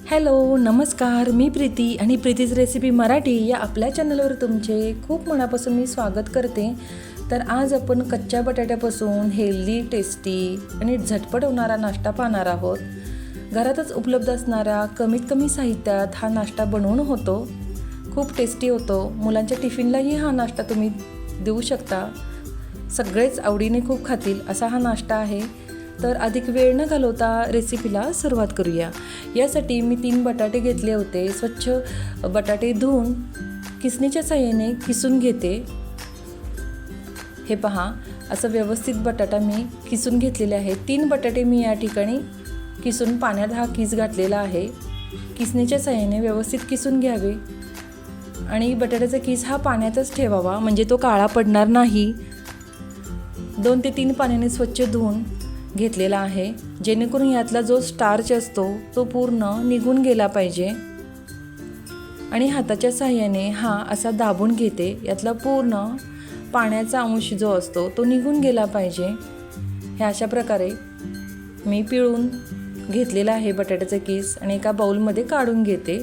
Hello नमस्कार, मी प्रीती आणि प्रीतीज recipe Marathi या आपल्या चॅनलवर तुमचे खूप मनापासून मी स्वागत करते। तर आज आपण कच्च्या बटाट्यापासून हेल्दी, टेस्टी आणि झटपट होणारा नाश्ता पाहणार आहोत। घरातच उपलब्ध असणाऱ्या कमीत कमी साहित्यात हा नाश्ता बनवून होतो, खूप टेस्टी होतो। मुलांच्या टिफिनलाही हा नाश्ता तुम्ही देऊ शकता, सगळेच आवडीने खूप खातील असा हा नाश्ता आहे। तर अधिक वेळ न घालवता रेसिपीला सुरुवात करूया। यासाठी मी 3 बटाटे घेतले होते। स्वच्छ बटाटे धुवून किसणीच्या साहाय्याने किसून घेते। हे पहा, असं व्यवस्थित बटाटा मी किसून घेतलेले आहे। 3 बटाटे मी या ठिकाणी किसून पाण्यात हा किस घातलेला आहे। किसणीच्या साहाय्याने व्यवस्थित किसून घ्यावे आणि बटाट्याचा किस हा पाण्यातच ठेवावा, म्हणजे तो काळा पडणार नाही। 2 ते 3 पाण्याने स्वच्छ धुवून घेतलेला आहे, जेणेकरून यातला जो स्टार्च असतो तो पूर्ण निघून गेला पाहिजे। आणि हाताच्या साहाय्याने हा असा दाबून घेते, यातला पूर्ण पाण्याचा अंश जो असतो तो निघून गेला पाहिजे। हे अशा प्रकारे मी पिळून घेतलेला आहे बटाट्याचा किस आणि एका बाउलमध्ये काढून घेते।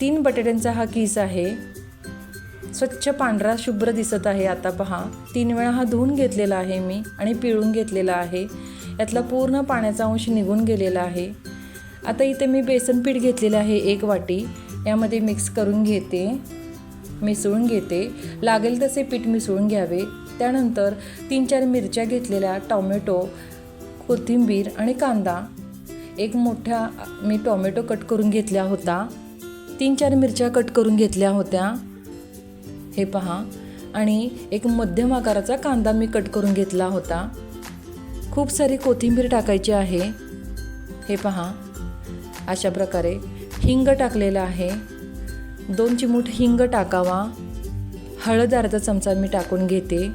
3 बटाट्यांचा हा किस आहे, स्वच्छ पांढरा शुभ्र दिसत आहे। आता पहा, 3 वेळा हा धुवून घेतलेला आहे मी आणि पिळून घेतलेला आहे, यातला पूर्ण पाण्याचा अंश निघून गेलेला आहे। आता इथे मी बेसन पीठ घेतलेलं आहे 1 वाटी, यामध्ये मिक्स करून घेते, मिसळून घेते। लागेल तसे पीठ मिसळून घ्यावे। त्यानंतर 3-4 मिरच्या घेतलेल्या, टोमॅटो, कोथिंबीर आणि कांदा, एक मोठा मी टोमॅटो कट करून घेतला होता, 3-4 मिरच्या कट करून घेतल्या होत्या। हे पहा, आणि एक मध्यम आकाराचा कांदा मी कट करून घेतला होता। खूप सारी कोथिंबीर टाकायची आहे। हे पहा, अशा प्रकारे हिंग टाकलेला आहे, 2 चिमूट हिंग टाकावा। हळद अर्धा चमचा मी टाकून घेते।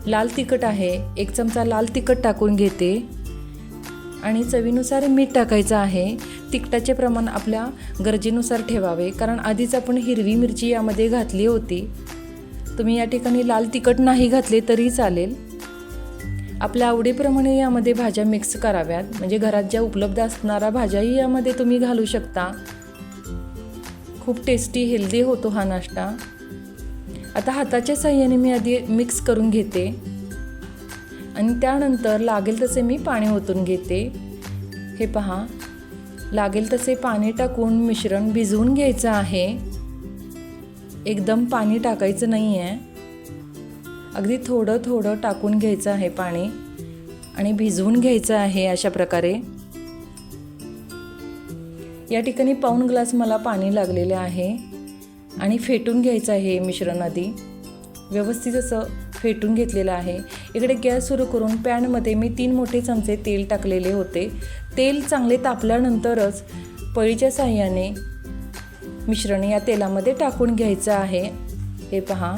लाल तिखट आहे, 1 चमचा लाल तिखट टाकून घेते आणि चवीनुसार मीठ टाकायचं आहे। तिखटाचे प्रमाण आपल्या गरजेनुसार ठेवावे, कारण आधीच आपण हिरवी मिरची यामध्ये घातली होती। तुम्ही या ठिकाणी लाल तिखट नाही घातले तरी चालेल। आपल्या आवडीप्रमाणे यामध्ये भाज्या मिक्स कराव्यात, म्हणजे घरात ज्या उपलब्ध असणाऱ्या भाज्याही यामध्ये तुम्ही घालू शकता। खूप टेस्टी हेल्दी होतो हा नाश्ता। आता हाताच्या साहाय्याने मी आधी मिक्स करून घेते आणि त्यानंतर लागेल तसे मी पाणी ओतून घेते। हे पहा, लागेल तसे पाणी टाकून मिश्रण भिजवून घ्यायचं आहे। एकदम पाणी टाकायचं नाही आहे, अगदी थोडं थोडं टाकून घ्यायचं आहे पाणी आणि भिजवून घ्यायचं आहे अशा प्रकारे। या ठिकाणी पाऊण ग्लास मला पाणी लागलेले आहे आणि फेटून घ्यायचं आहे मिश्रण। आधी व्यवस्थित असं फेटून घेतलेलं आहे। इकडे गॅस सुरू करून पॅनमध्ये मी 3 मोठे चमचे तेल टाकलेले होते। तेल चांगले तापल्यानंतरच पळीच्या साहाय्याने मिश्रण या तेलामध्ये टाकून घ्यायचं आहे। हे पहा,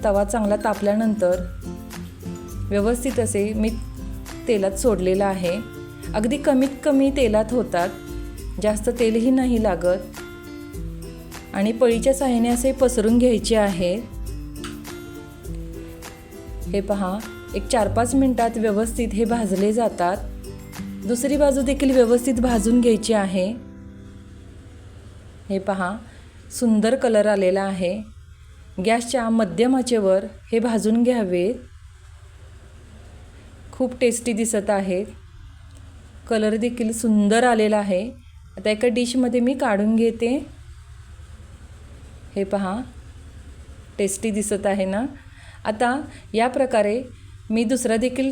तवा चांगला तापल्यानंतर व्यवस्थित असे मी तेलात सोडलेलं आहे। अगदी कमीत कमी तेलात होतात, जास्त तेलही नाही लागत आणि पळीच्या साहाय्याने असे पसरून घ्यायचे आहे। हे पहा, एक 4-5 मिनिटात व्यवस्थित हे भाजले जातात। दुसरी बाजू देखील व्यवस्थित भाजून घ्यायची आहे। हे पहा, सुंदर कलर आलेला आहे। गॅसच्या मध्यम आचेवर हे भाजून घ्यावे। खूप टेस्टी दिसत आहे, कलर देखील सुंदर आलेला आहे। आता एका डिशमध्ये मी काढून घेते। हे पहा, टेस्टी दिसत आहे ना। आता या प्रकारे मी दुसरा देखील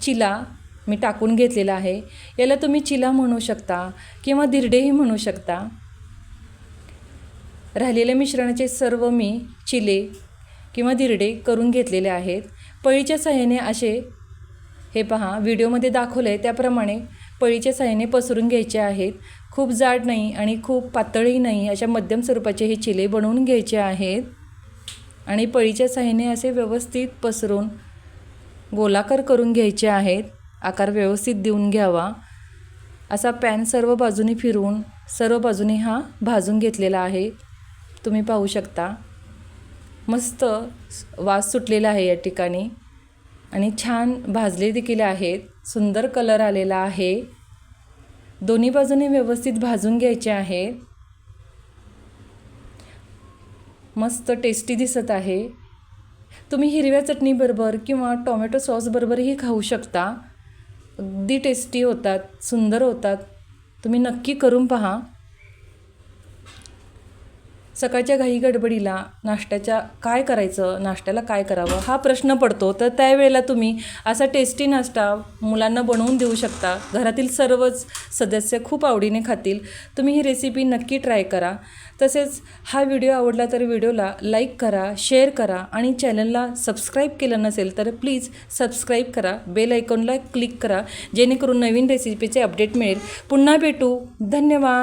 चिला मी टाकून घेतलेला आहे। याला तुम्ही चिला म्हणू शकता किंवा धिरडेही म्हणू शकता। राहिलेल्या मिश्रणाचे सर्व मी चिले किंवा धिरडे करून घेतलेले आहेत। पळीच्या साहाय्याने असे, हे पहा, व्हिडिओमध्ये दाखवलं आहे त्याप्रमाणे पळीच्या साहाय्याने पसरून घ्यायचे आहेत। खूप जाड नाही आणि खूप पातळही नाही, अशा मध्यम स्वरूपाचे हे चिले बनवून घ्यायचे आहेत आणि पळीच्या साहाय्याने असे व्यवस्थित पसरून गोलाकार करून घ्यायचे आहेत। आकार व्यवस्थित देऊन घ्यावा। असा पॅन सर्व बाजूने फिरवून सर्व बाजूने हा भाजून घेतलेला आहे। तुम्ही पाहू शकता, मस्त वास सुटलेला आहे या ठिकाणी आणि छान भाजले देखील आहेत। सुंदर कलर आलेला आहे। दोन्ही बाजूने व्यवस्थित भाजून घ्यायचे आहे. मस्त टेस्टी दिसत आहे. तुम्ही हिरव्या चटणीबरोबर किंवा टोमॅटो सॉसबरोबरही खाऊ शकता. अगदी टेस्टी होतात, सुंदर होतात. तुम्ही नक्की करून पहा. सकाळच्या घाई गडबडीला नाश्त्याला काय करावं हा प्रश्न पडतो. तर त्यावेळेला तुम्ही असा टेस्टी नाश्ता मुलांना बनवून देऊ शकता. घरातील सर्वच सदस्य खूप आवडीने खातील. तुम्ही ही रेसिपी नक्की ट्राय करा. तसेच हा व्हिडिओ आवडला तर व्हिडिओला लाईक करा, शेअर करा आणि चॅनलला सबस्क्राईब केलं नसेल तर प्लीज सबस्क्राईब करा. बेल आयकॉनला क्लिक करा जेणेकरून नवीन रेसिपीचे अपडेट मिळेल. पुन्हा भेटू. धन्यवाद.